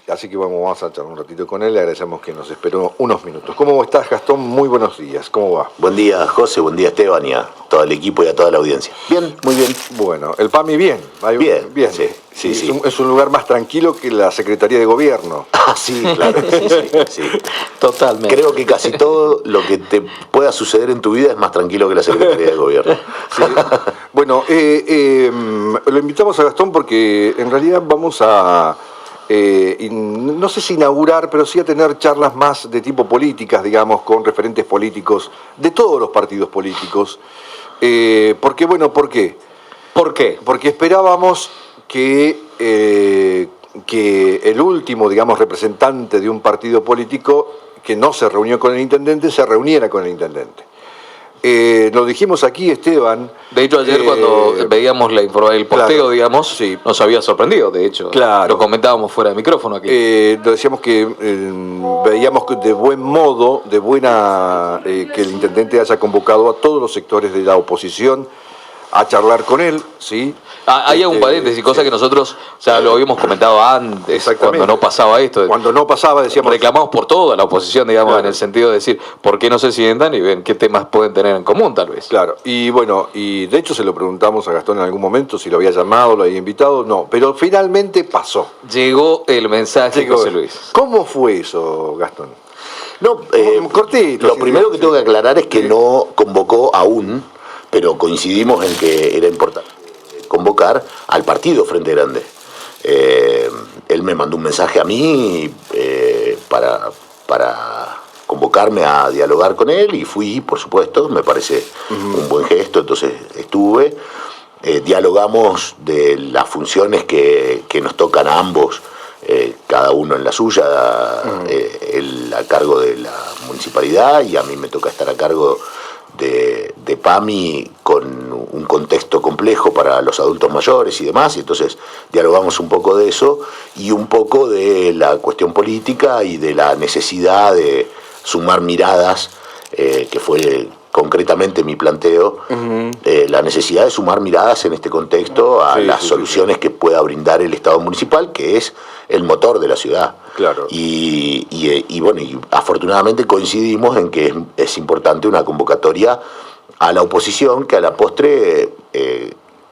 Así que vamos a charlar un ratito con él. Le agradecemos que nos esperó unos minutos. ¿Cómo estás, Gastón? Muy buenos días. ¿Cómo va? Buen día, José. Buen día, Esteban, y a todo el equipo y a toda la audiencia. Bien, muy bien. Bueno, el PAMI bien. Bien, bien. Sí. Es un lugar más tranquilo que la Secretaría de Gobierno. Ah, sí, claro. Sí. Totalmente. Creo que casi todo lo que te pueda suceder en tu vida es más tranquilo que la Secretaría de Gobierno. Sí. Bueno, lo invitamos a Gastón porque en realidad vamos a... no sé si inaugurar, pero sí a tener charlas más de tipo políticas, digamos, con referentes políticos de todos los partidos políticos. ¿Por qué? ¿Por qué? Porque esperábamos que el último, digamos, representante de un partido político que no se reunió con el intendente, se reuniera con el intendente. Lo dijimos aquí, Esteban. De hecho, ayer cuando veíamos el posteo, claro, digamos, sí, nos había sorprendido, de hecho. Claro. Lo comentábamos fuera de micrófono aquí. Lo decíamos que veíamos de buen modo, que el intendente haya convocado a todos los sectores de la oposición a charlar con él, ¿sí? Hay un paréntesis, cosa que nosotros lo habíamos comentado antes, cuando no pasaba esto. Cuando no pasaba, decíamos... Reclamamos por toda la oposición, digamos, claro, en el sentido de decir, ¿por qué no se sientan y ven qué temas pueden tener en común, tal vez? Claro, y bueno, y de hecho se lo preguntamos a Gastón en algún momento, si lo había llamado, lo había invitado, no, pero finalmente pasó. Llegó el mensaje, José Luis. ¿Cómo fue eso, Gastón? No, cortito. Lo primero que tengo que aclarar es que no convocó aún, pero coincidimos en que era importante convocar al partido Frente Grande. Él me mandó un mensaje a mí para convocarme a dialogar con él y fui, por supuesto, me parece un buen gesto, entonces estuve. Dialogamos de las funciones que nos tocan a ambos, cada uno en la suya, él a cargo de la municipalidad y a mí me toca estar a cargo de PAMI con un contexto complejo para los adultos mayores y demás, y entonces dialogamos un poco de eso y un poco de la cuestión política y de la necesidad de sumar miradas, que fue concretamente mi planteo, la necesidad de sumar miradas en este contexto a las soluciones que pueda brindar el Estado municipal, que es el motor de la ciudad. Claro. Y bueno, y afortunadamente coincidimos en que es importante una convocatoria a la oposición, que a la postre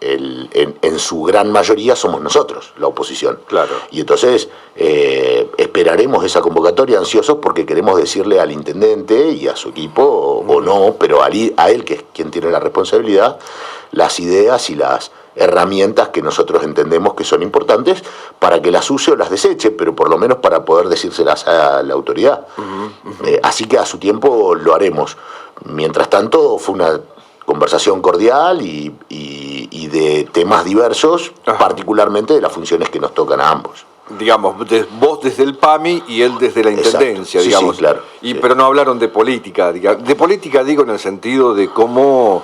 en su gran mayoría somos nosotros, la oposición. Claro. Y entonces esperaremos esa convocatoria ansiosos porque queremos decirle al intendente y a su equipo, o no, pero a él, que es quien tiene la responsabilidad, las ideas y las herramientas que nosotros entendemos que son importantes para que las use o las deseche, pero por lo menos para poder decírselas a la autoridad. Así que a su tiempo lo haremos. Mientras tanto, fue una conversación cordial y de temas diversos, particularmente de las funciones que nos tocan a ambos. Digamos, vos desde el PAMI y él desde la Intendencia, exacto. digamos. Sí, claro. Pero no hablaron de política. De política digo en el sentido de cómo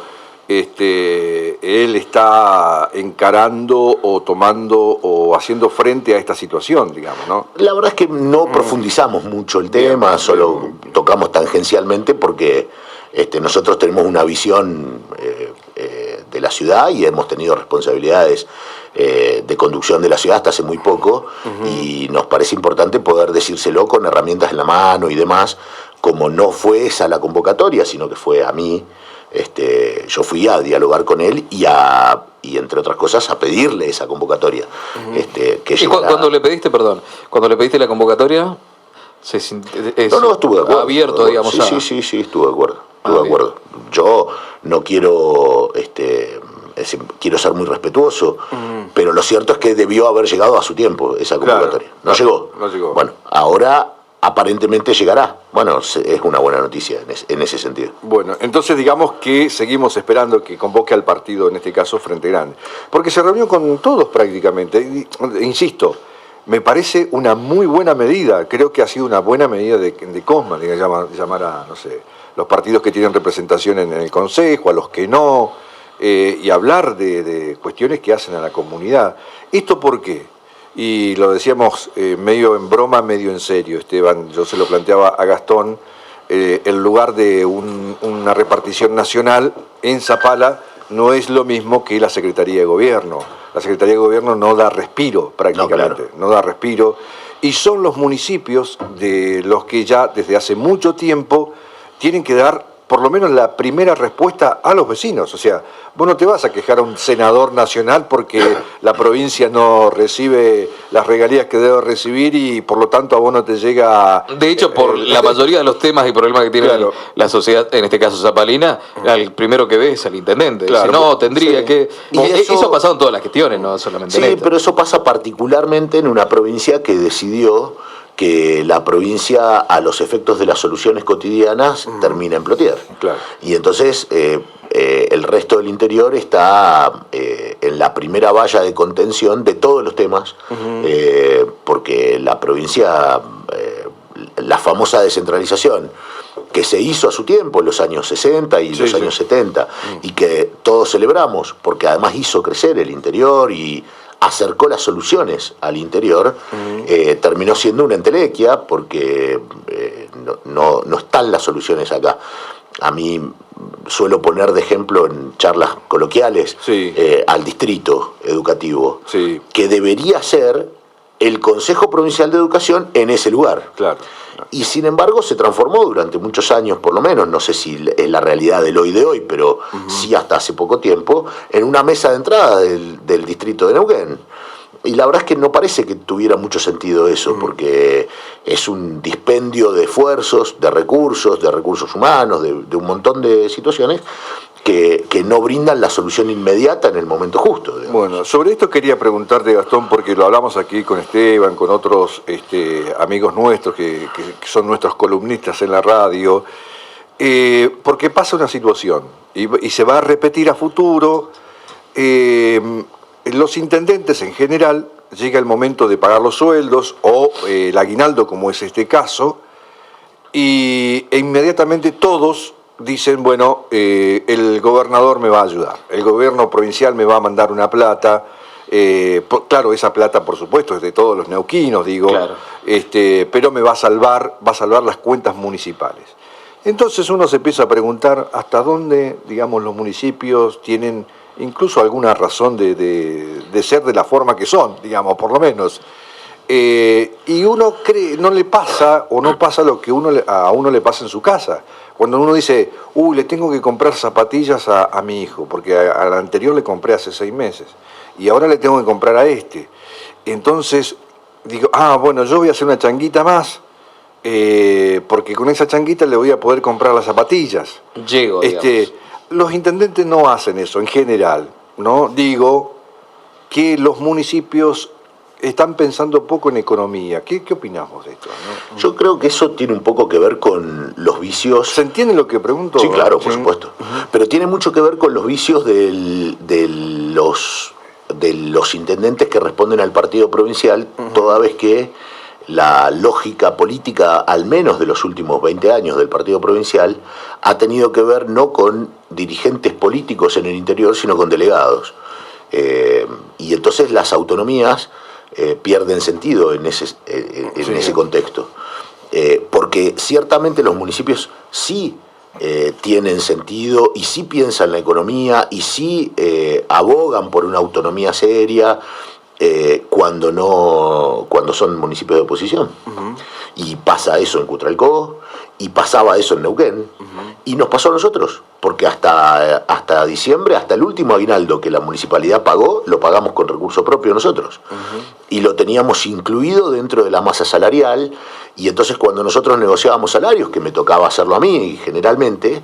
él está encarando o tomando o haciendo frente a esta situación, digamos, ¿no? La verdad es que no profundizamos mucho el tema, solo tocamos tangencialmente porque nosotros tenemos una visión de la ciudad y hemos tenido responsabilidades de conducción de la ciudad hasta hace muy poco, y nos parece importante poder decírselo con herramientas en la mano y demás, como no fue esa la convocatoria, sino que fue a mí. Yo fui a dialogar con él y entre otras cosas a pedirle esa convocatoria. ¿Y cuando le pediste, cuando le pediste la convocatoria, no, estuve de acuerdo. Abierto, digamos. Sí, estuve de acuerdo. Estuve de acuerdo. Yo no quiero, quiero ser muy respetuoso, pero lo cierto es que debió haber llegado a su tiempo esa convocatoria. Claro, No llegó. Bueno, ahora aparentemente llegará. Bueno, es una buena noticia en ese sentido. Bueno, entonces digamos que seguimos esperando que convoque al partido, en este caso Frente Grande, porque se reunió con todos prácticamente. Insisto, me parece una muy buena medida. Creo que ha sido una buena medida de Cosma, de llamar a, no sé, los partidos que tienen representación en el Consejo, a los que no, y hablar de cuestiones que hacen a la comunidad. ¿Esto por qué? Y lo decíamos medio en broma, medio en serio, Esteban. Yo se lo planteaba a Gastón, el lugar de una repartición nacional en Zapala no es lo mismo que la Secretaría de Gobierno. la Secretaría de Gobierno no da respiro prácticamente, No, claro. no da respiro, y son los municipios de los que ya desde hace mucho tiempo tienen que dar por lo menos la primera respuesta a los vecinos. O sea, vos no te vas a quejar a un senador nacional porque la provincia no recibe las regalías que debe recibir y por lo tanto a vos no te llega... De hecho, por la mayoría de los temas y problemas que tiene Claro. la sociedad, en este caso zapalina, al primero que ve es al intendente. Claro. Dice, no, tendría Sí. que... Y eso ha pasado en todas las gestiones, no solamente en Sí, esta. pero eso pasa particularmente en una provincia que decidió que la provincia, a los efectos de las soluciones cotidianas, termina en Plotier. Claro. Y entonces el resto del interior está en la primera valla de contención de todos los temas, porque la provincia, la famosa descentralización, que se hizo a su tiempo en los años 60 y Sí, los sí. años 70, y que todos celebramos, porque además hizo crecer el interior y acercó las soluciones al interior, terminó siendo una entelequia, porque no están las soluciones acá. A mí suelo poner de ejemplo en charlas coloquiales Sí. al distrito educativo, Sí. que debería ser el Consejo Provincial de Educación en ese lugar. Claro. Y sin embargo se transformó durante muchos años, por lo menos, no sé si es la realidad del hoy de hoy, pero sí hasta hace poco tiempo, en una mesa de entrada del distrito de Neuquén. Y la verdad es que no parece que tuviera mucho sentido eso, porque es un dispendio de esfuerzos, de recursos humanos, de un montón de situaciones que no brindan la solución inmediata en el momento justo. Digamos. Bueno, sobre esto quería preguntarte, Gastón, porque lo hablamos aquí con Esteban, con otros amigos nuestros que son nuestros columnistas en la radio, porque pasa una situación y se va a repetir a futuro. Los intendentes en general, llega el momento de pagar los sueldos o el aguinaldo, como es este caso, e inmediatamente todos dicen, bueno, el gobernador me va a ayudar, el gobierno provincial me va a mandar una plata, claro, esa plata por supuesto es de todos los neuquinos, digo, Claro. pero me va a salvar las cuentas municipales. Entonces uno se empieza a preguntar hasta dónde, digamos, los municipios tienen incluso alguna razón de ser de la forma que son, digamos, por lo menos. Y uno cree, no le pasa o no pasa lo que a uno le pasa en su casa. Cuando uno dice, le tengo que comprar zapatillas a mi hijo, porque al anterior le compré hace 6 meses, y ahora le tengo que comprar a este. Entonces digo, bueno, yo voy a hacer una changuita más, porque con esa changuita le voy a poder comprar las zapatillas. Llego, digamos. Los intendentes no hacen eso en general, ¿no? Digo que los municipios están pensando poco en economía. ¿Qué opinamos de esto? ¿No? Yo creo que eso tiene un poco que ver con los vicios. ¿Se entiende lo que pregunto? Sí, claro, por Sí. supuesto. Pero tiene mucho que ver con los vicios de los intendentes que responden al partido provincial, toda vez que la lógica política, al menos de los últimos 20 años del partido provincial, ha tenido que ver no con dirigentes políticos en el interior, sino con delegados. Y entonces las autonomías pierden sentido en ese contexto. Porque ciertamente los municipios sí tienen sentido y sí piensan en la economía y sí abogan por una autonomía seria cuando son municipios de oposición. Y pasa eso en Cutralcó, y pasaba eso en Neuquén, y nos pasó a nosotros, porque hasta diciembre, hasta el último aguinaldo que la municipalidad pagó, lo pagamos con recurso propio nosotros. Y lo teníamos incluido dentro de la masa salarial, y entonces cuando nosotros negociábamos salarios, que me tocaba hacerlo a mí generalmente,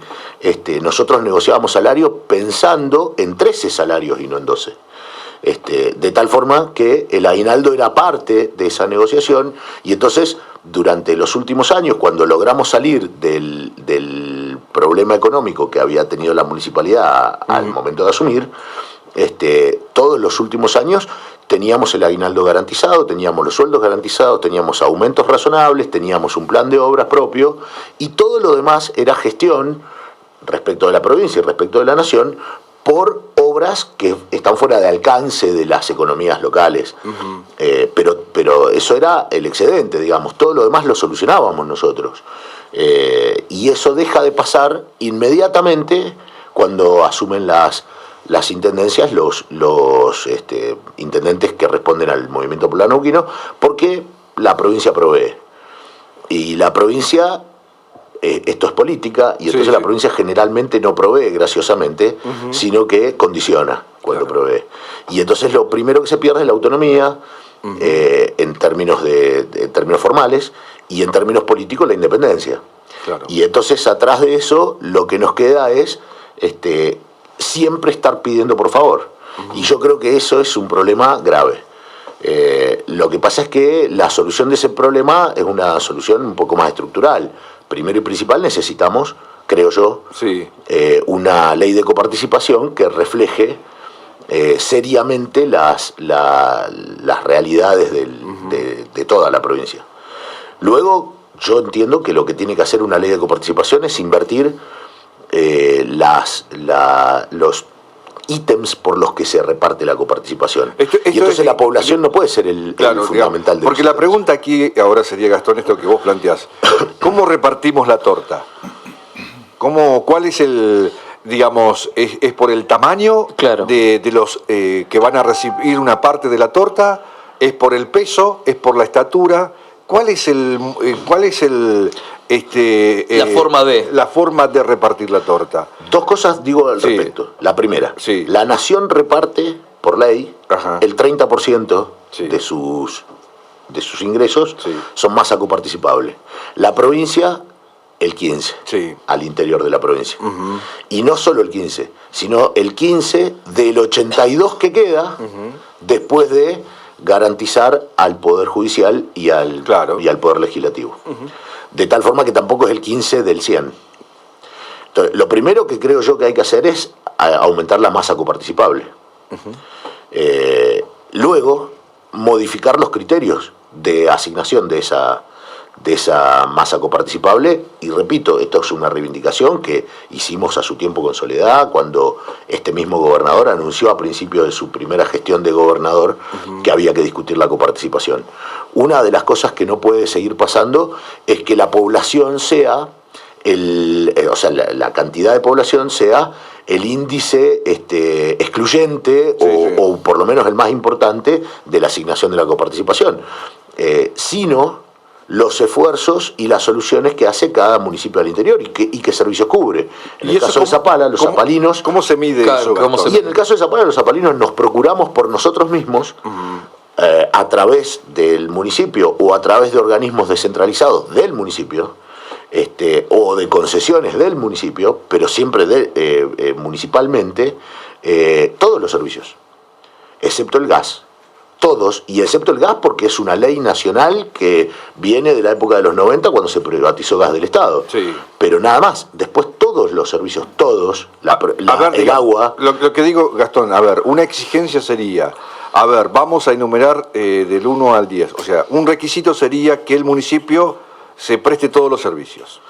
nosotros negociábamos salarios pensando en 13 salarios y no en 12. De tal forma que el aguinaldo era parte de esa negociación, y entonces durante los últimos años, cuando logramos salir del problema económico que había tenido la municipalidad al momento de asumir, todos los últimos años teníamos el aguinaldo garantizado, teníamos los sueldos garantizados, teníamos aumentos razonables, teníamos un plan de obras propio, y todo lo demás era gestión respecto de la provincia y respecto de la nación por obras que están fuera de alcance de las economías locales. Pero eso era el excedente, digamos. Todo lo demás lo solucionábamos nosotros. Y eso deja de pasar inmediatamente cuando asumen las las intendencias, los intendentes que responden al movimiento popular neuquino, porque la provincia provee. Y la provincia, esto es política, y entonces la provincia generalmente no provee graciosamente, sino que condiciona cuando provee. Y entonces lo primero que se pierde es la autonomía, en términos formales, y en términos políticos la independencia. Claro. Y entonces atrás de eso lo que nos queda es siempre estar pidiendo por favor. Y yo creo que eso es un problema grave. Lo que pasa es que la solución de ese problema es una solución un poco más estructural. Primero y principal necesitamos, creo yo, una ley de coparticipación que refleje seriamente las realidades de toda la provincia. Luego, yo entiendo que lo que tiene que hacer una ley de coparticipación es invertir los ítems por los que se reparte la coparticipación. Y entonces la población no puede ser el fundamental. Porque la pregunta aquí, ahora sería, Gastón, esto que vos planteás. ¿Cómo repartimos la torta? ¿Cuál es el, digamos, es por el tamaño de los que van a recibir una parte de la torta? ¿Es por el peso? ¿Es por la estatura? ¿Cuál es la forma de repartir la torta? Dos cosas digo al respecto. La primera, la nación reparte por ley el 30% de sus ingresos son masa coparticipable. La provincia, el 15%, al interior de la provincia. Y no solo el 15%, sino el 15% del 82% que queda después de garantizar al Poder Judicial y al Poder Legislativo. De tal forma que tampoco es el 15% del 100%. Entonces, lo primero que creo yo que hay que hacer es aumentar la masa coparticipable. Luego, modificar los criterios de asignación de esa masa coparticipable, y repito, esto es una reivindicación que hicimos a su tiempo con Soledad, cuando este mismo gobernador anunció a principio de su primera gestión de gobernador que había que discutir la coparticipación. Una de las cosas que no puede seguir pasando es que la población sea, la cantidad de población sea el índice excluyente o por lo menos el más importante de la asignación de la coparticipación, sino los esfuerzos y las soluciones que hace cada municipio del interior y qué servicios cubre. En el caso de Zapala, los zapalinos... ¿Cómo se mide eso? Y en el caso de Zapala, los zapalinos nos procuramos por nosotros mismos, a través del municipio o a través de organismos descentralizados del municipio, o de concesiones del municipio, pero siempre municipalmente, todos los servicios, excepto el gas. Todos, y excepto el gas porque es una ley nacional que viene de la época de los 90 cuando se privatizó gas del Estado. Pero nada más, después todos los servicios, todos, el agua... Lo que digo, Gastón, una exigencia sería, vamos a enumerar del 1 al 10, o sea, un requisito sería que el municipio se preste todos los servicios.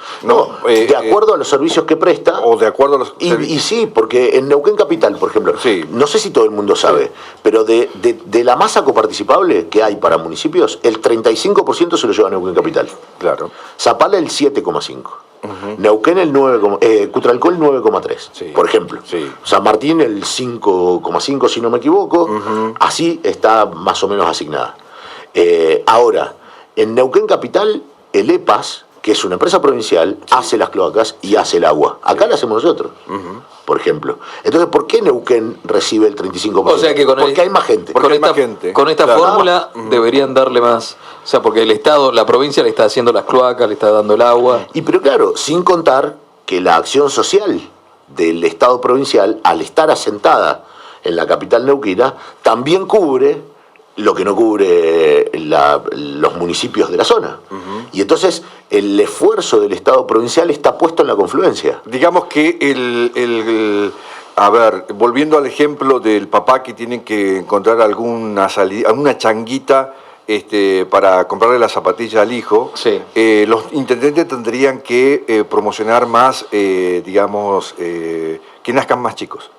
De acuerdo a los servicios que presta. O de acuerdo a los y sí, porque en Neuquén Capital, por ejemplo, no sé si todo el mundo sabe, pero de la masa coparticipable que hay para municipios, el 35% se lo lleva a Neuquén Capital. Claro. Zapala el 7,5%. Neuquén el 9,3%, Cutralcó el 9,3%, por ejemplo. San Martín el 5,5%, si no me equivoco. Así está más o menos asignada. Ahora, en Neuquén Capital, el EPAS, que es una empresa provincial, hace las cloacas y hace el agua. Acá la hacemos nosotros, por ejemplo. Entonces, ¿por qué Neuquén recibe el 35%? O sea que porque hay más gente. Con esta fórmula deberían darle más. O sea, porque el Estado, la provincia le está haciendo las cloacas, le está dando el agua. Pero claro, sin contar que la acción social del Estado provincial, al estar asentada en la capital neuquina, también cubre lo que no cubre los municipios de la zona. Y entonces el esfuerzo del Estado provincial está puesto en la confluencia. Digamos que volviendo al ejemplo del papá que tiene que encontrar alguna salida, alguna changuita para comprarle las zapatillas al hijo, los intendentes tendrían que promocionar más, que nazcan más chicos.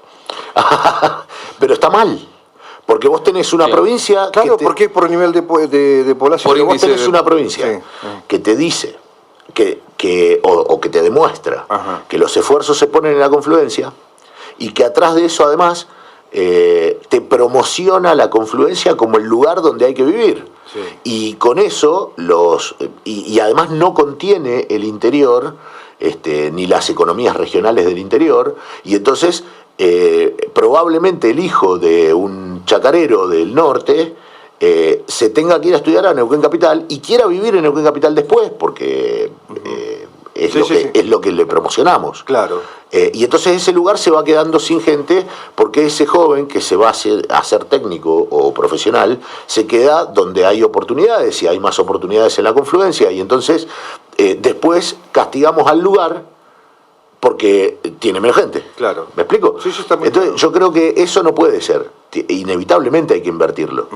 Pero está mal. Porque vos tenés una provincia... Claro, porque es por nivel de población. Porque vos tenés una provincia que te dice o que te demuestra que los esfuerzos se ponen en la confluencia y que atrás de eso además te promociona la confluencia como el lugar donde hay que vivir. Sí. Y con eso, y además no contiene el interior, ni las economías regionales del interior, y entonces probablemente el hijo de un chacarero del norte se tenga que ir a estudiar a Neuquén Capital y quiera vivir en Neuquén Capital después, porque es lo que le promocionamos. Claro. Y entonces ese lugar se va quedando sin gente, porque ese joven que se va a ser técnico o profesional se queda donde hay oportunidades, y hay más oportunidades en la confluencia, y entonces después castigamos al lugar porque tiene menos gente. Claro. ¿Me explico? Sí, está muy entonces claro. yo creo que eso no puede ser. Inevitablemente hay que invertirlo.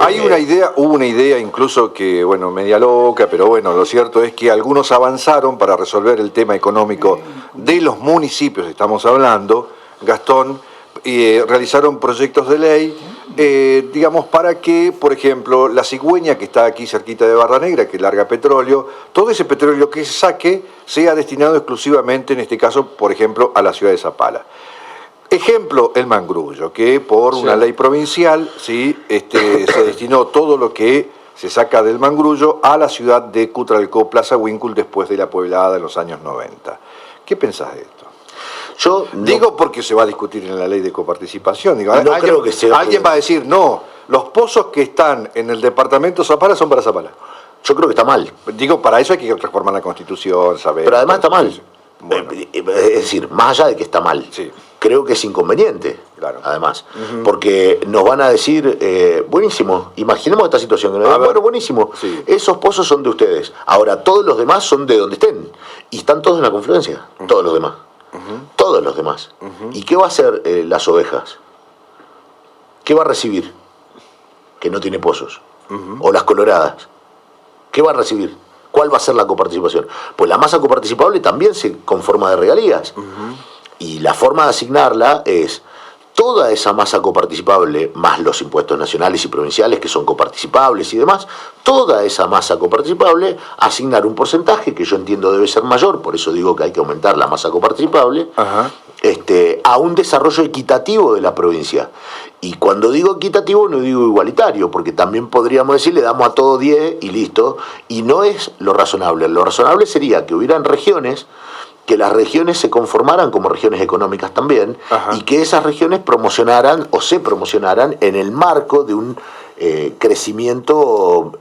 Hay hubo una idea incluso que, bueno, media loca, pero bueno, lo cierto es que algunos avanzaron para resolver el tema económico de los municipios, estamos hablando, Gastón, realizaron proyectos de ley, digamos, para que, por ejemplo, la cigüeña que está aquí cerquita de Barra Negra, que larga petróleo, todo ese petróleo que se saque sea destinado exclusivamente, en este caso, por ejemplo, a la ciudad de Zapala. Ejemplo, el mangrullo, que por una ley provincial se destinó todo lo que se saca del mangrullo a la ciudad de Cutralcó, Plaza Huíncul, después de la pueblada en los años 90. ¿Qué pensás de esto? Yo Digo porque se va a discutir en la ley de coparticipación. Digo, No creo que sea- alguien va a decir, no, los pozos que están en el departamento Zapala son para Zapala. yo creo que está mal. Digo, para eso hay que reformar la Constitución, saber. Pero además está mal. Bueno. Es decir, más allá de que está mal, Sí. creo que es inconveniente. Claro. Además, porque nos van a decir, buenísimo, imaginemos esta situación. Que nos A digan, ver. bueno, buenísimo, Sí. esos pozos son de ustedes. Ahora, todos los demás son de donde estén. Y están todos en la confluencia, todos los demás. Todos los demás. ¿Y qué va a hacer las ovejas? ¿Qué va a recibir? Que no tiene pozos. O las coloradas. ¿Qué va a recibir? ¿Cuál va a ser la coparticipación? Pues la masa coparticipable también se conforma de regalías. Y la forma de asignarla es toda esa masa coparticipable, más los impuestos nacionales y provinciales que son coparticipables y demás, toda esa masa coparticipable, asignar un porcentaje que yo entiendo debe ser mayor, por eso digo que hay que aumentar la masa coparticipable, Ajá. a un desarrollo equitativo de la provincia. Y cuando digo equitativo no digo igualitario, porque también podríamos decir le damos a todo 10 y listo, y no es lo razonable. Lo razonable sería que hubieran regiones, que las regiones se conformaran como regiones económicas también, Ajá. y que esas regiones promocionaran o se promocionaran en el marco de un crecimiento,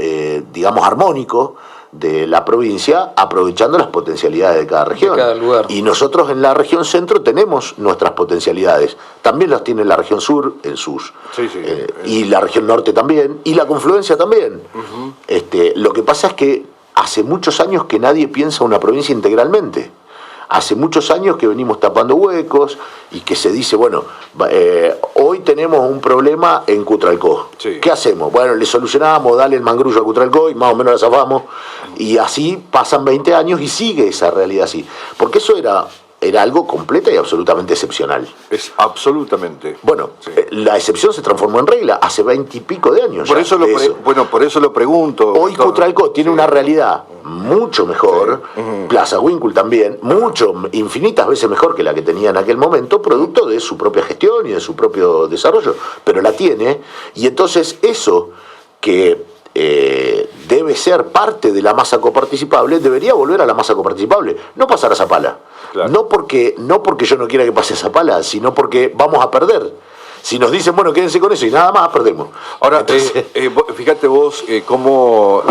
digamos, armónico de la provincia, aprovechando las potencialidades de cada región. De cada lugar. Y nosotros en la región centro tenemos nuestras potencialidades. También las tiene la región sur en sus... Sí, sí. y la región norte también, y la confluencia también. Lo que pasa es que hace muchos años que nadie piensa una provincia integralmente. Hace muchos años que venimos tapando huecos y que se dice, bueno, hoy tenemos un problema en Cutralcó. Sí. ¿Qué hacemos? Bueno, le solucionamos, dale el mangrullo a Cutralcó y más o menos la zafamos. Y así pasan 20 años y sigue esa realidad así. Porque eso era algo completa y absolutamente excepcional. Es absolutamente. Bueno, Sí. la excepción se transformó en regla hace 20 y pico de años. Por ya eso de eso. por eso lo pregunto. Hoy doctor. Cutralcó tiene Sí. una realidad mucho mejor, Plaza Huíncul también, infinitas veces mejor que la que tenía en aquel momento, producto de su propia gestión y de su propio desarrollo, pero la tiene, y entonces eso que debe ser parte de la masa coparticipable, debería volver a la masa coparticipable, no pasar a Zapala. Claro. No porque yo no quiera que pase a Zapala, sino porque vamos a perder. Si nos dicen, bueno, quédense con eso y nada más, perdemos. Ahora, Entonces, fíjate vos cómo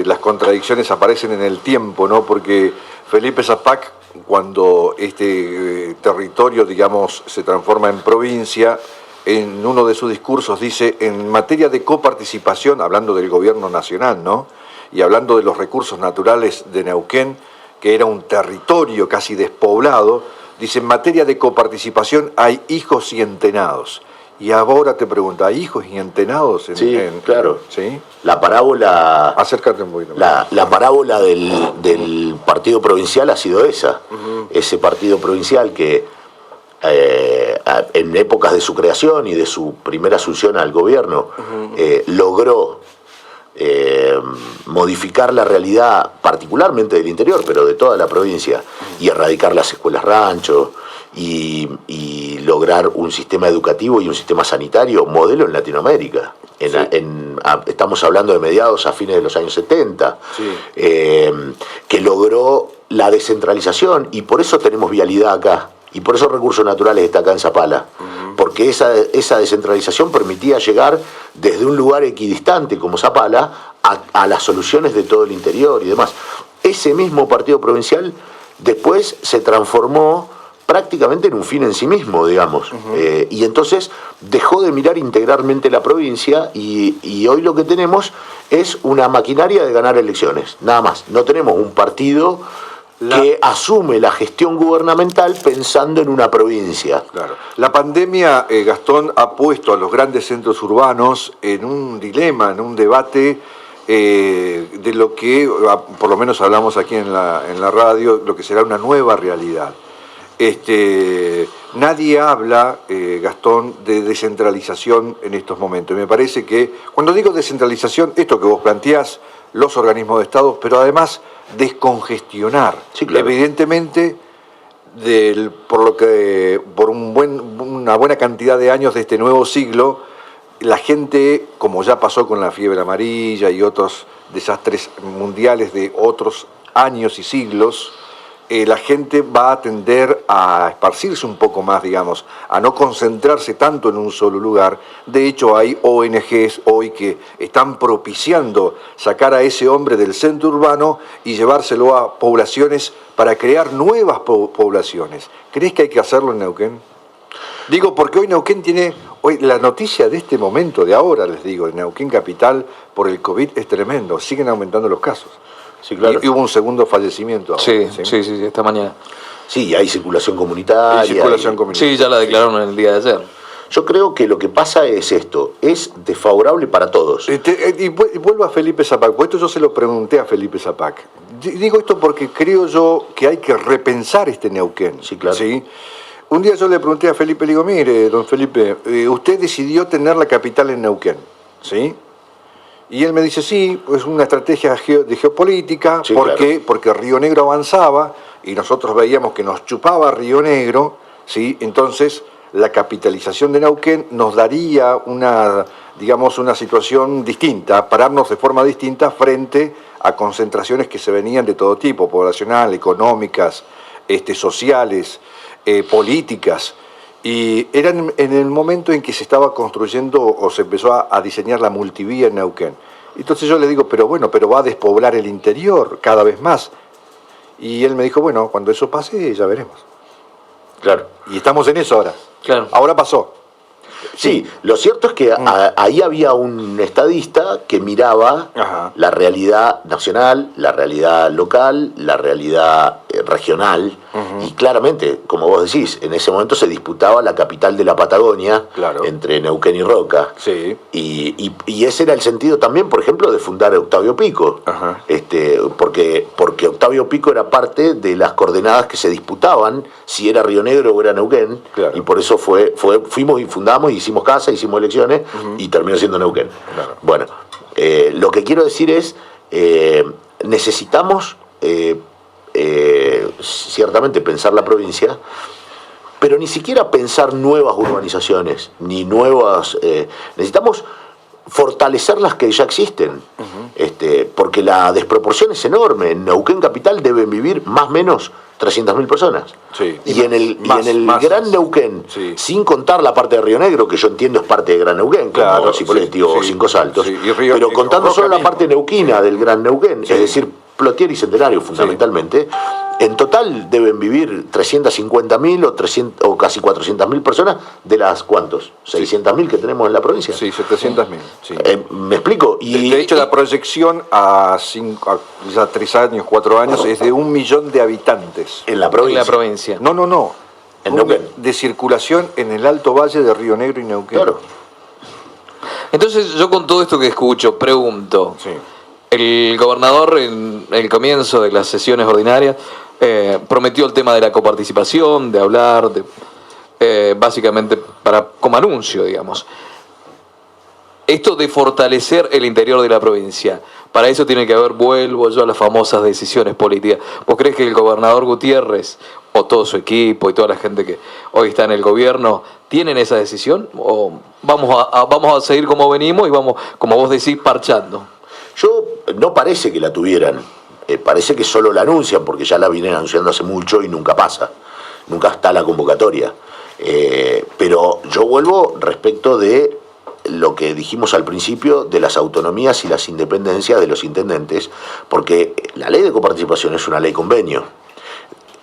las contradicciones aparecen en el tiempo, ¿no? Porque Felipe Zapac, cuando este territorio, digamos, se transforma en provincia, en uno de sus discursos dice, en materia de coparticipación, hablando del gobierno nacional, ¿no? Y hablando de los recursos naturales de Neuquén, que era un territorio casi despoblado, dice, en materia de coparticipación hay hijos y entenados. Y ahora te pregunto, ¿hay hijos y entenados? Sí, claro. ¿Sí? la parábola... Acércate un poquito. La parábola del partido provincial ha sido esa. Ese partido provincial que en épocas de su creación y de su primera asunción al gobierno logró modificar la realidad particularmente del interior, pero de toda la provincia, y erradicar las escuelas rancho y lograr un sistema educativo y un sistema sanitario modelo en Latinoamérica. Estamos hablando de mediados a fines de los años 70, que logró la descentralización, y por eso tenemos vialidad acá, y por eso Recursos Naturales está acá en Zapala, porque esa descentralización permitía llegar desde un lugar equidistante como Zapala a las soluciones de todo el interior y demás. Ese mismo partido provincial después se transformó prácticamente en un fin en sí mismo, digamos. Y entonces dejó de mirar integralmente la provincia, y hoy lo que tenemos es una maquinaria de ganar elecciones, nada más. No tenemos un partido que asume la gestión gubernamental pensando en una provincia. Claro. La pandemia, Gastón, ha puesto a los grandes centros urbanos en un dilema, en un debate de lo que, por lo menos hablamos aquí en la radio, lo que será una nueva realidad. Nadie habla, Gastón, de descentralización en estos momentos. Me parece que, cuando digo descentralización, esto que vos planteás, los organismos de Estado, pero además descongestionar. Sí, claro. Evidentemente, por una buena cantidad de años de este nuevo siglo, la gente, como ya pasó con la fiebre amarilla y otros desastres mundiales de otros años y siglos, la gente va a tender a esparcirse un poco más, digamos, a no concentrarse tanto en un solo lugar. De hecho, hay ONGs hoy que están propiciando sacar a ese hombre del centro urbano y llevárselo a poblaciones para crear nuevas poblaciones. ¿Crees que hay que hacerlo en Neuquén? Digo, porque hoy Neuquén tiene, la noticia de este momento, de ahora les digo, en Neuquén capital, por el COVID es tremendo, siguen aumentando los casos. Sí, claro. Y hubo un segundo fallecimiento ahora, Sí, esta mañana. Sí, hay circulación comunitaria. Sí, ya la declararon en el día de ayer. Yo creo que lo que pasa es esto, es desfavorable para todos. Y vuelvo a Felipe Zapac, porque esto yo se lo pregunté a Felipe Zapac. Digo esto porque creo yo que hay que repensar este Neuquén. Sí, claro. ¿Sí? Un día yo le pregunté a Felipe, le digo, mire, don Felipe, usted decidió tener la capital en Neuquén, ¿sí? Y él me dice, sí, es una estrategia de geopolítica, Sí, ¿por qué? claro. Porque Río Negro avanzaba y nosotros veíamos que nos chupaba Río Negro, ¿sí? Entonces la capitalización de Neuquén nos daría una situación distinta, pararnos de forma distinta frente a concentraciones que se venían de todo tipo, poblacional, económicas, sociales, políticas. Y era en el momento en que se estaba construyendo o se empezó a diseñar la multivía en Neuquén. Entonces yo le digo, pero va a despoblar el interior cada vez más. Y él me dijo, bueno, cuando eso pase ya veremos. Claro. Y estamos en eso ahora. Claro. Ahora pasó. Sí, lo cierto es que ahí había un estadista que miraba Ajá. la realidad nacional, la realidad local, la realidad regional, y claramente, como vos decís, en ese momento se disputaba la capital de la Patagonia, Claro. entre Neuquén y Roca. Sí. Y ese era el sentido también, por ejemplo, de fundar Octavio Pico. Ajá. Porque Octavio Pico era parte de las coordenadas que se disputaban si era Río Negro o era Neuquén. Claro. Y por eso fuimos y fundamos, hicimos casa, hicimos elecciones, y terminó siendo Neuquén. Claro. Bueno, lo que quiero decir es, necesitamos ciertamente pensar la provincia, pero ni siquiera pensar nuevas urbanizaciones, ni nuevas... necesitamos fortalecer las que ya existen, porque la desproporción es enorme. En Neuquén capital deben vivir más o menos 300.000 personas. Sí. Y en el Gran Neuquén, Sí. sin contar la parte de Río Negro, que yo entiendo es parte de Gran Neuquén, Claro, como Cipolletti o sí, Cinco Saltos, sí. pero contando Roca solo la mismo. parte neuquina del Gran Neuquén, Sí. es decir, Plotier y Centenario fundamentalmente, en total deben vivir 350.000 o casi 400.000 personas, de las, ¿cuántos? 600.000 que tenemos en la provincia. Sí, 700.000. Sí. ¿Me explico? De hecho, la proyección a ya 3 años, 4 años, es de 1 millón de habitantes. En la En provincia. la provincia. No. En Neuquén. De circulación en el Alto Valle de Río Negro y Neuquén. Claro. Entonces yo con todo esto que escucho, pregunto, Sí. el gobernador en el comienzo de las sesiones ordinarias prometió el tema de la coparticipación, de hablar, básicamente como anuncio, digamos. Esto de fortalecer el interior de la provincia, para eso tiene que haber, vuelvo yo a las famosas decisiones políticas. ¿Vos crees que el gobernador Gutiérrez o todo su equipo y toda la gente que hoy está en el gobierno, tienen esa decisión? ¿O vamos a seguir como venimos y vamos, como vos decís, parchando? No parece que la tuvieran. Parece que solo la anuncian, porque ya la vienen anunciando hace mucho y nunca pasa. Nunca está la convocatoria. Pero yo vuelvo respecto de lo que dijimos al principio de las autonomías y las independencias de los intendentes, porque la ley de coparticipación es una ley convenio.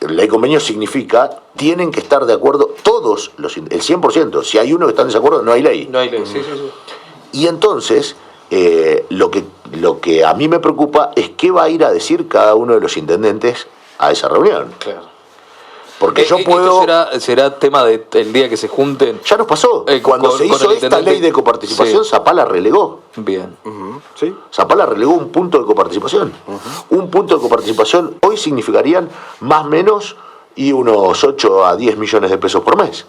La ley convenio significa, tienen que estar de acuerdo todos, el 100%. Si hay uno que está en desacuerdo, no hay ley. No hay ley, sí. Y entonces, lo que a mí me preocupa es qué va a ir a decir cada uno de los intendentes a esa reunión. Claro. Porque yo puedo... ¿Será tema del día que se junten? Ya nos pasó. Cuando se hizo esta ley de coparticipación, sí. Zapala relegó. Bien. ¿Sí? Zapala relegó un punto de coparticipación. Un punto de coparticipación hoy significarían más o menos y unos 8 a 10 millones de pesos por mes.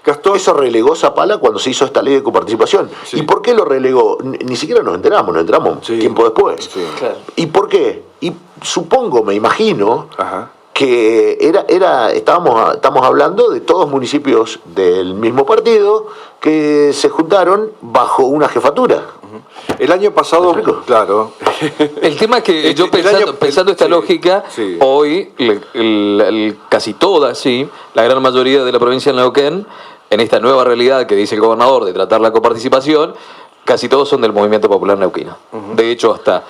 Gastón, eso relegó Zapala cuando se hizo esta ley de coparticipación. Sí. ¿Y por qué lo relegó? Ni siquiera nos enteramos sí. tiempo después. Sí. Claro. ¿Y por qué? Y supongo, me imagino, Ajá. que estamos hablando de todos municipios del mismo partido que se juntaron bajo una jefatura. El año pasado, claro. El tema es que yo pensando esta lógica, sí. hoy casi toda, sí, la gran mayoría de la provincia de Neuquén, en esta nueva realidad que dice el gobernador de tratar la coparticipación, casi todos son del Movimiento Popular Neuquino. De hecho, hasta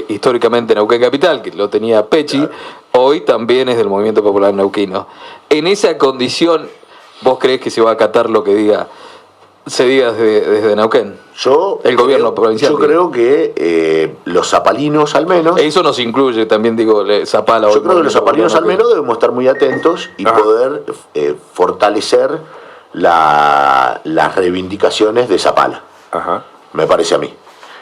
históricamente Neuquén Capital, que lo tenía Pechi, claro. Hoy también es del Movimiento Popular Neuquino. En esa condición, ¿vos creés que se va a acatar lo que se diga desde Neuquén? El gobierno provincial. Yo creo que los zapalinos al menos... Eso nos incluye también, Zapala. Yo creo que los zapalinos al menos debemos estar muy atentos y poder fortalecer las reivindicaciones de Zapala. Ajá. Me parece a mí.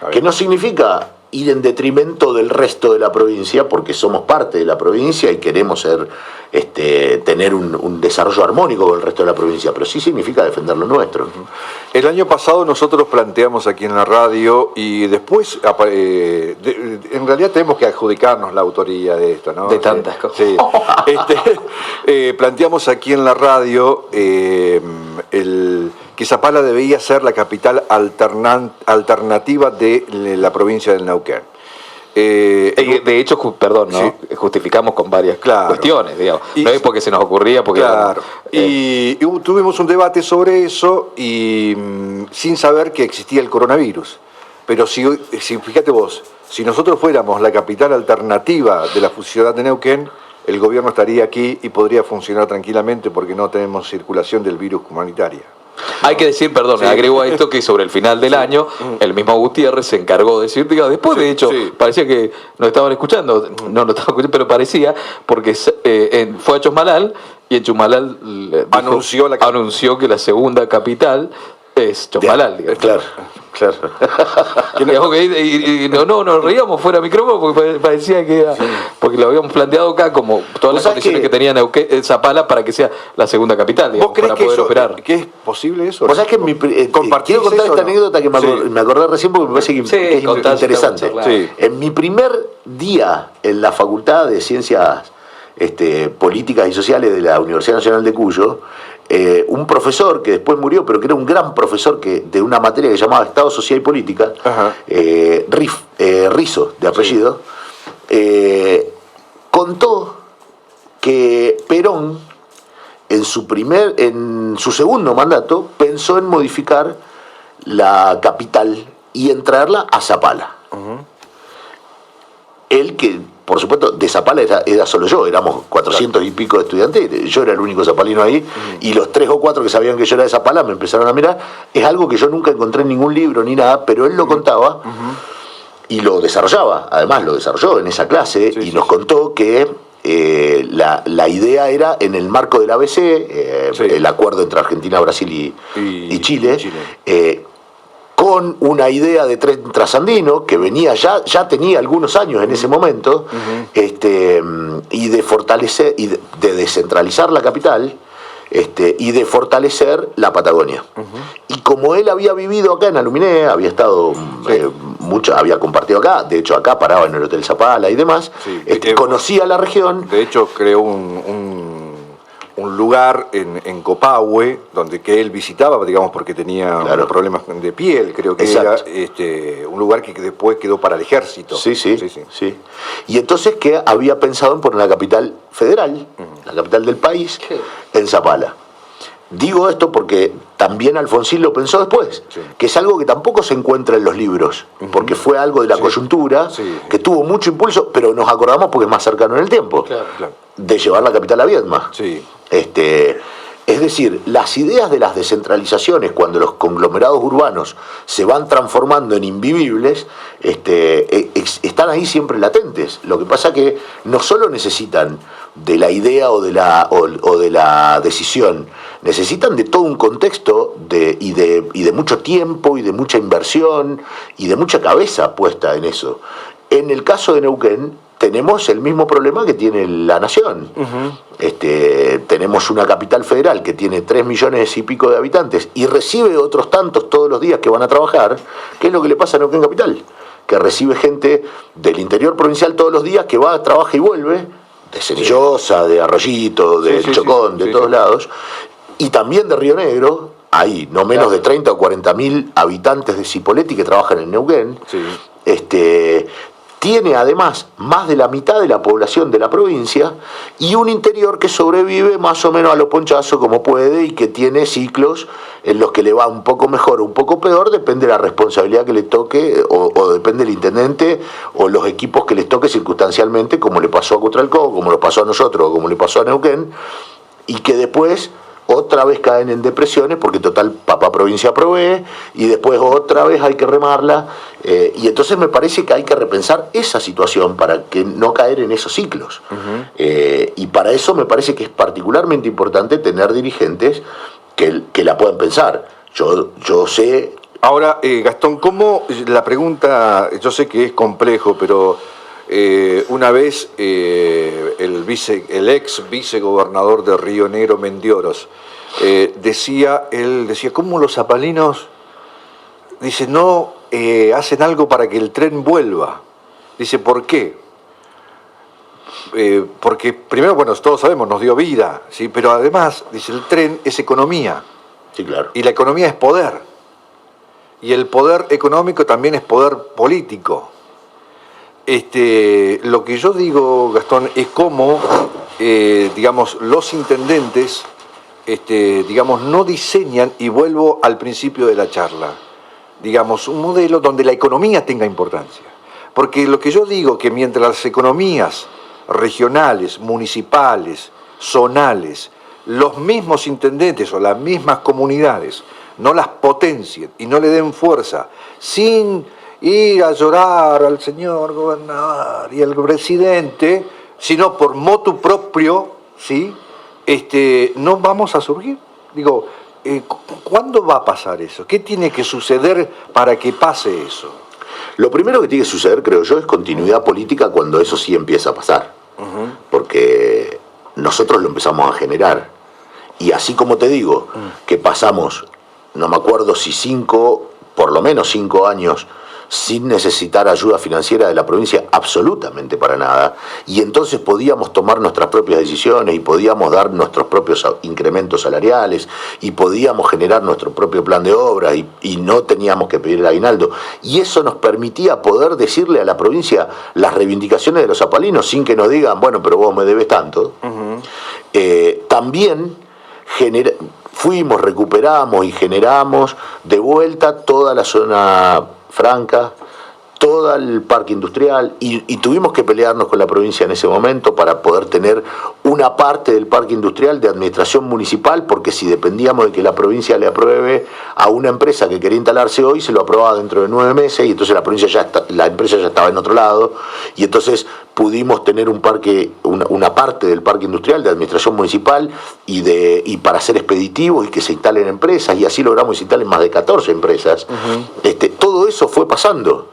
Que no significa ir en detrimento del resto de la provincia, porque somos parte de la provincia y queremos tener un desarrollo armónico con el resto de la provincia, pero sí significa defender lo nuestro. El año pasado nosotros planteamos aquí en la radio y después, en realidad tenemos que adjudicarnos la autoría de esto, ¿no? De tantas cosas. Sí. Planteamos aquí en la radio que Zapala debía ser la capital alternativa de la provincia del Neuquén. De hecho, perdón, ¿no? Sí. Justificamos con varias cuestiones, digamos. Y, no es porque se nos ocurría, porque... Claro. Y tuvimos un debate sobre eso y sin saber que existía el coronavirus. Pero si fíjate vos, si nosotros fuéramos la capital alternativa de la ciudad de Neuquén, el gobierno estaría aquí y podría funcionar tranquilamente porque no tenemos circulación del virus humanitaria. Hay que decir, perdón, sí. Agrego a esto que sobre el final del año, el mismo Gutiérrez se encargó de decir, después de hecho, parecía que nos estaban escuchando, no lo estaban escuchando, pero parecía, porque fue a Chusmalal y en Chusmalal anunció que la segunda capital es Chusmalal. Claro. Y no nos reíamos fuera de micrófono porque parecía que era, porque lo habíamos planteado acá como todas las condiciones que tenía Zapala para que sea la segunda capital, digamos, ¿vos crees para poder operar? ¿Que es posible eso? ¿Vos sabés que quiero contar esta anécdota que me acordé recién porque me parece que es interesante? Sí. En mi primer día en la Facultad de Ciencias Políticas y Sociales de la Universidad Nacional de Cuyo, un profesor que después murió, pero que era un gran profesor de una materia que se llamaba Estado Social y Política, Rizzo, de apellido, contó que Perón, en su segundo mandato, pensó en modificar la capital y en traerla a Zapala. Él que, por supuesto, de Zapala era solo yo, éramos 400 y pico de estudiantes, yo era el único zapalino ahí, y los 3 o 4 que sabían que yo era de Zapala me empezaron a mirar. Es algo que yo nunca encontré en ningún libro ni nada, pero él lo contaba y lo desarrollaba, además lo desarrolló en esa clase, nos contó que la idea era, en el marco del ABC, el acuerdo entre Argentina, Brasil y Chile, con una idea de tren trasandino que venía ya tenía algunos años en ese momento, y de fortalecer y de descentralizar la capital, y de fortalecer la Patagonia. Y como él había vivido acá en Aluminé, había estado había compartido acá, de hecho acá paraba en el Hotel Zapala y demás, conocía la región. De hecho creó un lugar en Copahue, que él visitaba, digamos, porque tenía problemas de piel, creo que Exacto. era un lugar que después quedó para el ejército. Sí. Y entonces que había pensado en poner la capital federal, la capital del país, en Zapala. Digo esto porque también Alfonsín lo pensó después, que es algo que tampoco se encuentra en los libros, porque fue algo de la coyuntura, que tuvo mucho impulso, pero nos acordamos porque es más cercano en el tiempo, de llevar la capital a Viedma. Sí. Es decir, las ideas de las descentralizaciones, cuando los conglomerados urbanos se van transformando en invivibles, están ahí siempre latentes. Lo que pasa que no solo necesitan de la idea o de la decisión, necesitan de todo un contexto y de mucho tiempo y de mucha inversión y de mucha cabeza puesta en eso. En el caso de Neuquén, tenemos el mismo problema que tiene la nación. Tenemos una capital federal que tiene 3 millones y pico de habitantes y recibe otros tantos todos los días que van a trabajar. ¿Qué es lo que le pasa a Neuquén Capital? Que recibe gente del interior provincial todos los días que va, trabaja y vuelve, de Cenillosa, de Arroyito, de Chocón, de todos lados, y también de Río Negro. Hay no menos de 30 o 40 mil habitantes de Cipolletti que trabajan en Neuquén. Tiene además más de la mitad de la población de la provincia y un interior que sobrevive más o menos a lo ponchazo como puede y que tiene ciclos en los que le va un poco mejor o un poco peor, depende de la responsabilidad que le toque o depende del intendente o los equipos que les toque circunstancialmente, como le pasó a Cutralcó, como lo pasó a nosotros o como le pasó a Neuquén, y que después otra vez caen en depresiones porque total papá provincia provee y después otra vez hay que remarla, y entonces me parece que hay que repensar esa situación para que no caer en esos ciclos. Y para eso me parece que es particularmente importante tener dirigentes que la puedan pensar. Yo sé... Ahora, Gastón, ¿cómo la pregunta, yo sé que es complejo, pero una vez el ex vicegobernador de Río Negro, Mendioros, decía, ¿cómo los zapalinos, dice, no hacen algo para que el tren vuelva? Dice, ¿por qué? Porque primero, bueno, todos sabemos, nos dio vida, ¿sí? Pero además, dice, el tren es economía. Sí, claro. Y la economía es poder. Y el poder económico también es poder político. Lo que yo digo, Gastón, es cómo, digamos, los intendentes, digamos, no diseñan, y vuelvo al principio de la charla, digamos, un modelo donde la economía tenga importancia. Porque lo que yo digo, que mientras las economías regionales, municipales, zonales, los mismos intendentes o las mismas comunidades no las potencien y no le den fuerza, sin ir a llorar al señor gobernador y al presidente, sino por motu propio, ¿sí? No vamos a surgir. Digo, ¿cuándo va a pasar eso? ¿Qué tiene que suceder para que pase eso? Lo primero que tiene que suceder, creo yo, es continuidad política cuando eso sí empieza a pasar. Porque nosotros lo empezamos a generar. Y así como te digo, que pasamos, no me acuerdo si por lo menos 5 años, sin necesitar ayuda financiera de la provincia absolutamente para nada, y entonces podíamos tomar nuestras propias decisiones y podíamos dar nuestros propios incrementos salariales y podíamos generar nuestro propio plan de obra y no teníamos que pedir el aguinaldo, y eso nos permitía poder decirle a la provincia las reivindicaciones de los zapalinos sin que nos digan, bueno, pero vos me debes tanto. También recuperamos y generamos de vuelta toda la zona franca, todo el parque industrial, y tuvimos que pelearnos con la provincia en ese momento para poder tener una parte del parque industrial de administración municipal, porque si dependíamos de que la provincia le apruebe a una empresa que quería instalarse hoy, se lo aprobaba dentro de 9 meses, y entonces la empresa ya estaba en otro lado, y entonces pudimos tener una parte del parque industrial de administración municipal y para ser expeditivos y que se instalen empresas, y así logramos instalar más de 14 empresas. Todo eso fue pasando.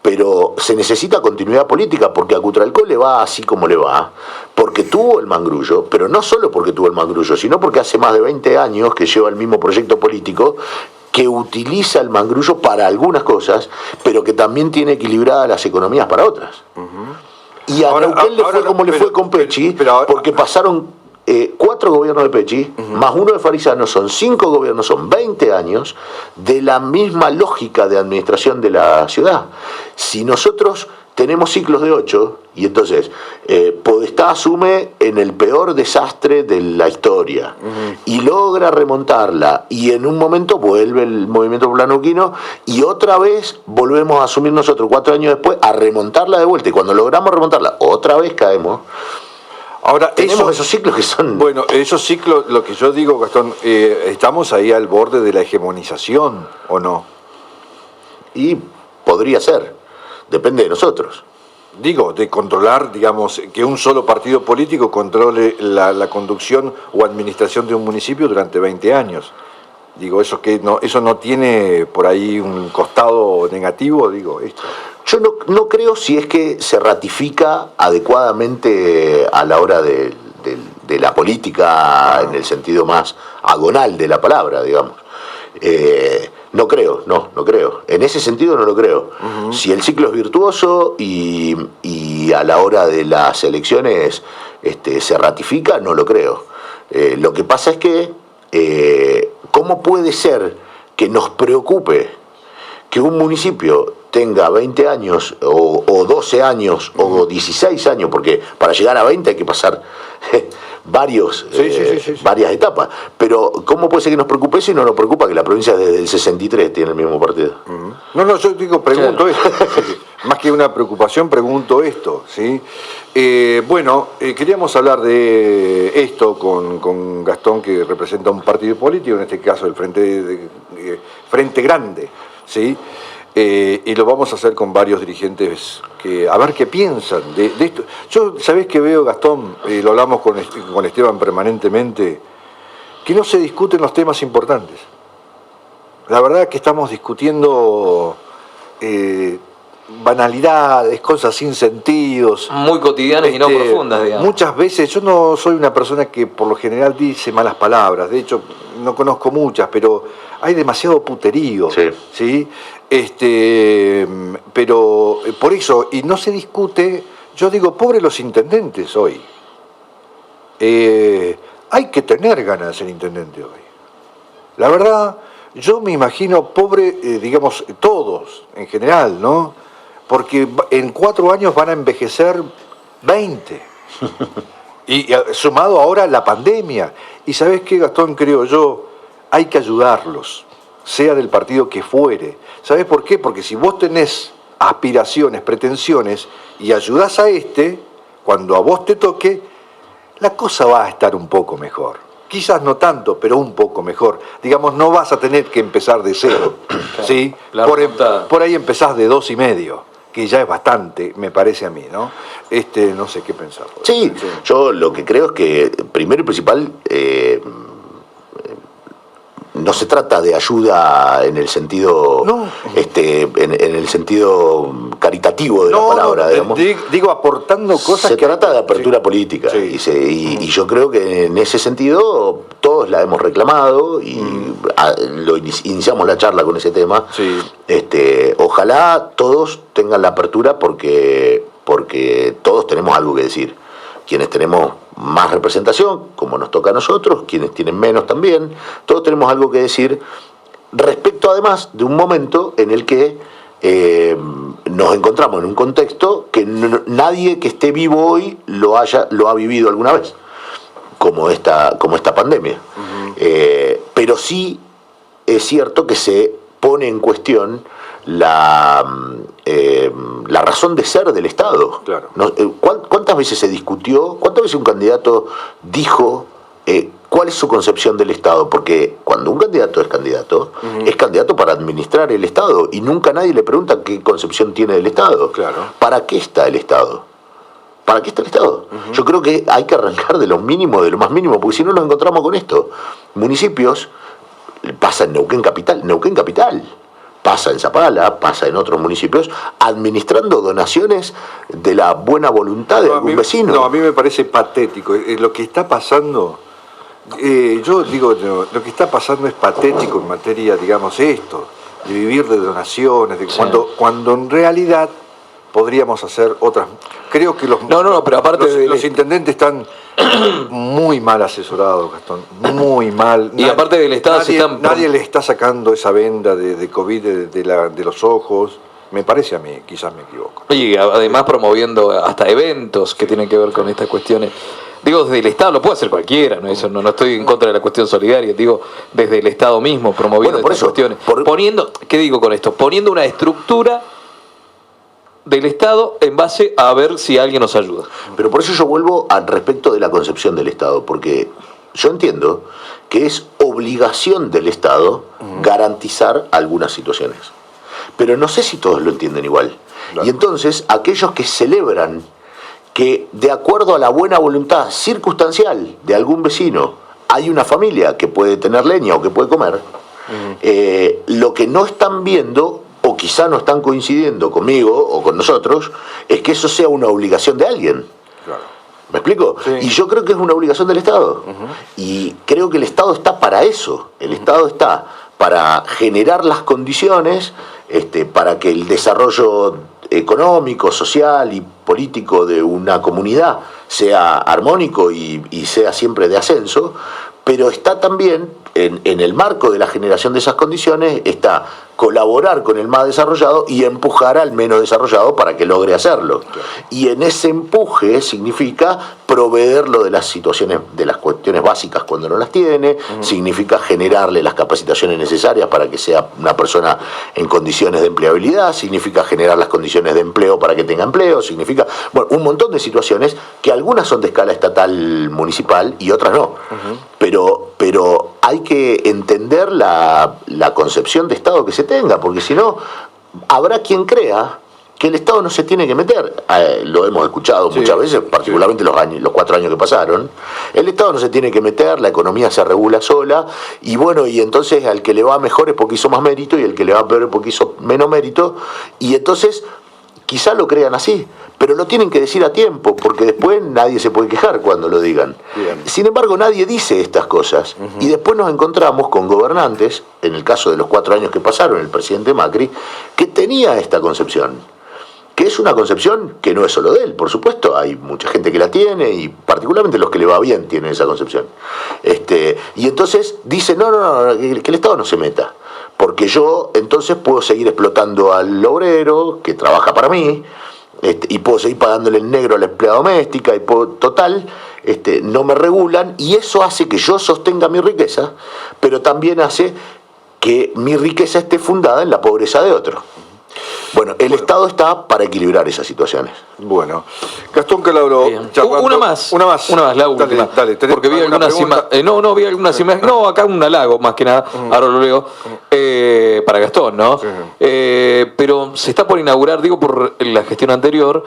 pero se necesita continuidad política porque a Cutralcó le va así como le va, porque tuvo el mangrullo, pero no solo porque tuvo el mangrullo, sino porque hace más de 20 años que lleva el mismo proyecto político, que utiliza el mangrullo para algunas cosas, pero que también tiene equilibradas las economías para otras. Y a Neuquén le fue como le fue con Pecci, porque pasaron 4 gobiernos de Pecci, más uno de Farisano, son 5 gobiernos, son 20 años de la misma lógica de administración de la ciudad. Si nosotros tenemos ciclos de 8, y entonces Podestá asume en el peor desastre de la historia, y logra remontarla, y en un momento vuelve el movimiento planuquino, y otra vez volvemos a asumir nosotros 4 años después a remontarla de vuelta, y cuando logramos remontarla, otra vez caemos. Ahora, tenemos esos ciclos que son... Bueno, esos ciclos, lo que yo digo, Gastón, estamos ahí al borde de la hegemonización, ¿o no? Y podría ser, depende de nosotros. Digo, de controlar, digamos, que un solo partido político controle la conducción o administración de un municipio durante 20 años. Digo, eso no tiene por ahí un costado negativo, digo, esto. Yo no creo si es que se ratifica adecuadamente a la hora de la política en el sentido más agonal de la palabra, digamos. No creo. En ese sentido no lo creo. Si el ciclo es virtuoso y a la hora de las elecciones se ratifica, no lo creo. Lo que pasa es que, ¿cómo puede ser que nos preocupe que un municipio tenga 20 años o 12 años o 16 años, porque para llegar a 20 hay que pasar varias etapas, pero ¿cómo puede ser que nos preocupe eso y no nos preocupa que la provincia desde el 63 tiene el mismo partido? No, yo digo, pregunto esto, más que una preocupación, pregunto esto, ¿sí? Queríamos hablar de esto con Gastón, que representa un partido político, en este caso el Frente Grande, ¿sí? Y lo vamos a hacer con varios dirigentes a ver qué piensan de esto. Yo, ¿sabés qué veo, Gastón? Lo hablamos con Esteban permanentemente, que no se discuten los temas importantes. La verdad es que estamos discutiendo banalidades, cosas sin sentidos. Muy cotidianas y no profundas, digamos. Muchas veces, yo no soy una persona que por lo general dice malas palabras, de hecho no conozco muchas, pero hay demasiado puterío, ¿sí? Pero por eso, y no se discute, yo digo, pobre los intendentes hoy. Hay que tener ganas de ser intendente hoy. La verdad, yo me imagino pobre, digamos, todos en general, ¿no? Porque en 4 años van a envejecer 20. Y sumado ahora la pandemia. Y ¿sabés qué, Gastón? Creo yo, hay que ayudarlos, sea del partido que fuere. ¿Sabés por qué? Porque si vos tenés aspiraciones, pretensiones, y ayudás a cuando a vos te toque, la cosa va a estar un poco mejor. Quizás no tanto, pero un poco mejor. Digamos, no vas a tener que empezar de 0, ¿sí? Por ahí empezás de 2,5, que ya es bastante, me parece a mí, ¿no? No sé qué pensar. Sí, yo lo que creo es que, primero y principal, no se trata de ayuda en el sentido en el sentido caritativo de la palabra, digamos. Digo, aportando cosas. Se trata de apertura política, y yo creo que en ese sentido todos la hemos reclamado y iniciamos la charla con ese tema. Ojalá todos tengan la apertura porque todos tenemos algo que decir. Quienes tenemos más representación, como nos toca a nosotros, quienes tienen menos también, todos tenemos algo que decir respecto además de un momento en el que nos encontramos en un contexto que nadie que esté vivo hoy lo ha vivido alguna vez, como esta pandemia. Pero sí es cierto que se pone en cuestión la razón de ser del Estado. Claro. ¿Cuántas veces se discutió? ¿Cuántas veces un candidato dijo cuál es su concepción del Estado? Porque cuando un candidato es candidato para administrar el Estado, y nunca nadie le pregunta qué concepción tiene del Estado. Claro. ¿Para qué está el Estado? ¿Para qué está el Estado? Yo creo que hay que arrancar de lo mínimo, de lo más mínimo, porque si no nos encontramos con esto. Municipios, pasa en Neuquén Capital. pasa en Zapala, pasa en otros municipios, administrando donaciones de la buena voluntad de algún vecino. No, a mí me parece patético. Lo que está pasando, yo digo, lo que está pasando es patético en materia, digamos, esto, de vivir de donaciones, Sí. cuando en realidad podríamos hacer otras. Creo que pero aparte los intendentes están muy mal asesorados, Gastón, muy mal. Y aparte del Estado se están... Nadie le está sacando esa venda de COVID de los ojos. Me parece a mí, quizás me equivoco. Y además promoviendo hasta eventos que tienen que ver con estas cuestiones. Digo, desde el Estado lo puede hacer cualquiera, ¿no? Eso no estoy en contra de la cuestión solidaria, digo, desde el Estado mismo, promoviendo Por estas eso, cuestiones. Poniendo, ¿qué digo con esto? Poniendo una estructura del Estado en base a ver si alguien nos ayuda. Pero por eso yo vuelvo al respecto de la concepción del Estado, porque yo entiendo que es obligación del Estado garantizar algunas situaciones. Pero no sé si todos lo entienden igual. Claro. Y entonces, aquellos que celebran que de acuerdo a la buena voluntad circunstancial de algún vecino hay una familia que puede tener leña o que puede comer, lo que no están viendo, o quizá no están coincidiendo conmigo o con nosotros, es que eso sea una obligación de alguien. Claro. ¿Me explico? Sí. Y yo creo que es una obligación del Estado. Y creo que el Estado está para eso. El Estado está para generar las condiciones para que el desarrollo económico, social y político de una comunidad sea armónico y sea siempre de ascenso, pero está también en el marco de la generación de esas condiciones, está colaborar con el más desarrollado y empujar al menos desarrollado para que logre hacerlo. Y en ese empuje significa proveerlo de las situaciones, de las cuestiones básicas cuando no las tiene, significa generarle las capacitaciones necesarias para que sea una persona en condiciones de empleabilidad, significa generar las condiciones de empleo para que tenga empleo, significa, bueno, un montón de situaciones que algunas son de escala estatal municipal y otras no. Pero hay que entender la concepción de Estado que se tenga, porque si no, habrá quien crea que el Estado no se tiene que meter. Lo hemos escuchado muchas veces, particularmente los 4 años que pasaron. El Estado no se tiene que meter, la economía se regula sola, y bueno, y entonces al que le va mejor es porque hizo más mérito, y el que le va peor es porque hizo menos mérito, y entonces quizá lo crean así, pero lo tienen que decir a tiempo, porque después nadie se puede quejar cuando lo digan. Bien. Sin embargo, nadie dice estas cosas, y después nos encontramos con gobernantes, en el caso de los 4 años que pasaron, el presidente Macri, que tenía esta concepción, que es una concepción que no es solo de él, por supuesto, hay mucha gente que la tiene, y particularmente los que le va bien tienen esa concepción. Y entonces dice, no, que el Estado no se meta, porque yo entonces puedo seguir explotando al obrero que trabaja para mí, y puedo seguir pagándole el negro a la empleada doméstica, y total, no me regulan, y eso hace que yo sostenga mi riqueza, pero también hace que mi riqueza esté fundada en la pobreza de otro. Bueno, el Estado está para equilibrar esas situaciones. Bueno, Gastón Calabro, Bien. charlando- Una más, la la última. Dale, ¿tenés porque vi alguna algunas pregunta? imágenes. No, vi algunas imágenes. No, acá un halago más que nada. Ahora lo leo. Para Gastón, ¿no? Sí. Pero se está por inaugurar, digo por la gestión anterior,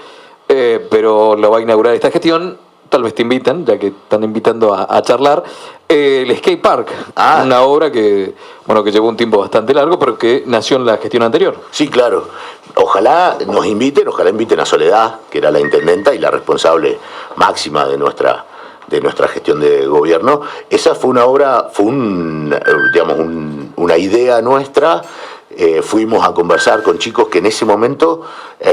pero lo va a inaugurar esta gestión. Tal vez te invitan, ya que están invitando a charlar. El Skate Park, una obra que llevó un tiempo bastante largo, pero que nació en la gestión anterior. Sí, claro. Ojalá nos inviten, ojalá inviten a Soledad, que era la intendenta y la responsable máxima de nuestra gestión de gobierno. Esa fue una obra, fue una idea nuestra. Fuimos a conversar con chicos que en ese momento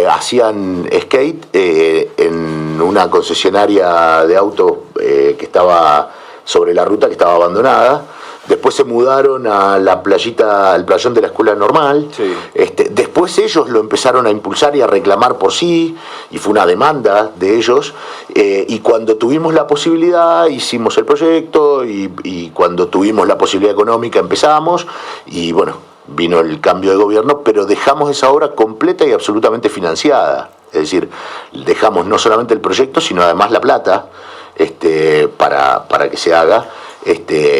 hacían skate en una concesionaria de autos que estaba sobre la ruta, que estaba abandonada. Después se mudaron a la playita, al playón de la escuela normal. Sí. Después ellos lo empezaron a impulsar y a reclamar por sí, y fue una demanda de ellos. Y cuando tuvimos la posibilidad, hicimos el proyecto, y cuando tuvimos la posibilidad económica empezamos, y bueno, vino el cambio de gobierno, pero dejamos esa obra completa y absolutamente financiada. Es decir, dejamos no solamente el proyecto, sino además la plata para que se haga.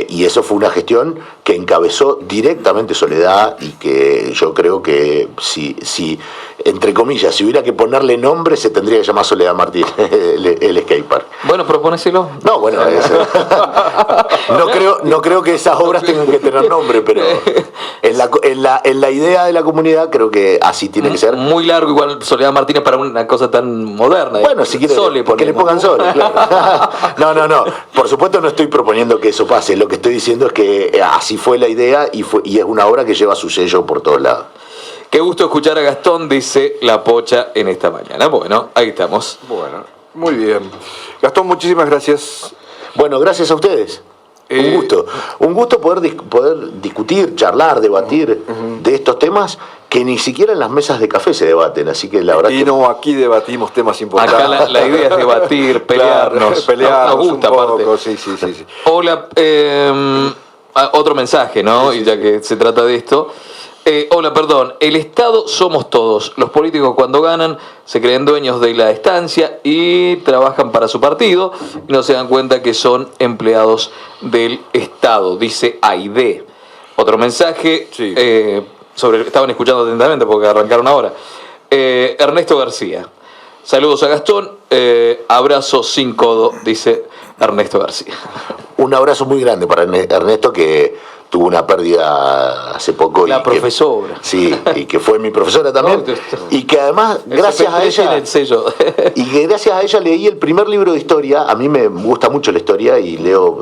Y eso fue una gestión que encabezó directamente Soledad y que yo creo que si entre comillas, si hubiera que ponerle nombre, se tendría que llamar Soledad Martín, el skatepark. Bueno, propóneselo. No, bueno, no creo que esas obras tengan que tener nombre, pero en la idea de la comunidad creo que así tiene que ser. Muy largo igual Soledad Martínez para una cosa tan moderna. Bueno, si quieren Sole, que le pongan Sole, claro. No. Por supuesto no estoy proponiendo que eso pase. Lo que estoy diciendo es que así fue la idea y es una obra que lleva su sello por todos lados. Qué gusto escuchar a Gastón, dice La Pocha en esta mañana. Bueno, ahí estamos. Bueno, muy bien. Gastón, muchísimas gracias. Bueno, gracias a ustedes. Un gusto poder discutir, charlar, debatir de estos temas que ni siquiera en las mesas de café se debaten, así que la verdad y no, aquí debatimos temas importantes. Acá la idea es debatir, pelearnos. Pelearnos nos gusta, un poco, aparte. sí. Hola, otro mensaje, ¿no? Sí. Y ya que se trata de esto. Hola, perdón. El Estado somos todos. Los políticos cuando ganan se creen dueños de la estancia y trabajan para su partido y no se dan cuenta que son empleados del Estado, dice Aide. Otro mensaje, Sí. estaban escuchando atentamente porque arrancaron ahora. Ernesto García. Saludos a Gastón. Abrazo sin codo, dice Ernesto García. un abrazo muy grande para Ernesto, que tuvo una pérdida hace poco. La profesora. Sí, y que fue mi profesora también. Y que además, gracias a ella. El sello. Y que gracias a ella leí el primer libro de historia. A mí me gusta mucho la historia y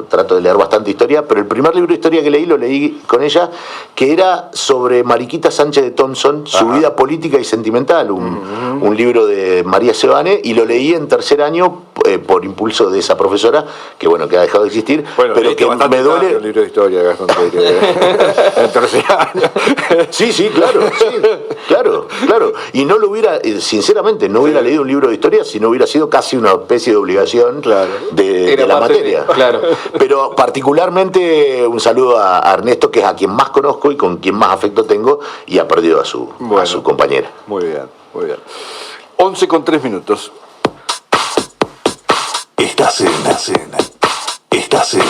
trato de leer bastante historia, pero el primer libro de historia que leí lo leí con ella, que era sobre Mariquita Sánchez de Thompson, su vida política y sentimental, un libro de María Sebane, y lo leí en tercer año por impulso de esa profesora, que bueno, que ha dejado de existir, bueno, pero que me duele. El libro de historia, Gastón, en tercer año. Sí, claro. Y no lo hubiera, sinceramente, no hubiera leído un libro de historia si no hubiera sido casi una especie de obligación de la materia. Claro. Pero particularmente un saludo a Ernesto, que es a quien más conozco y con quien más afecto tengo, y ha perdido a su compañera. Muy bien. 11:03. Estás en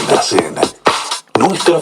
la cena. Nuestra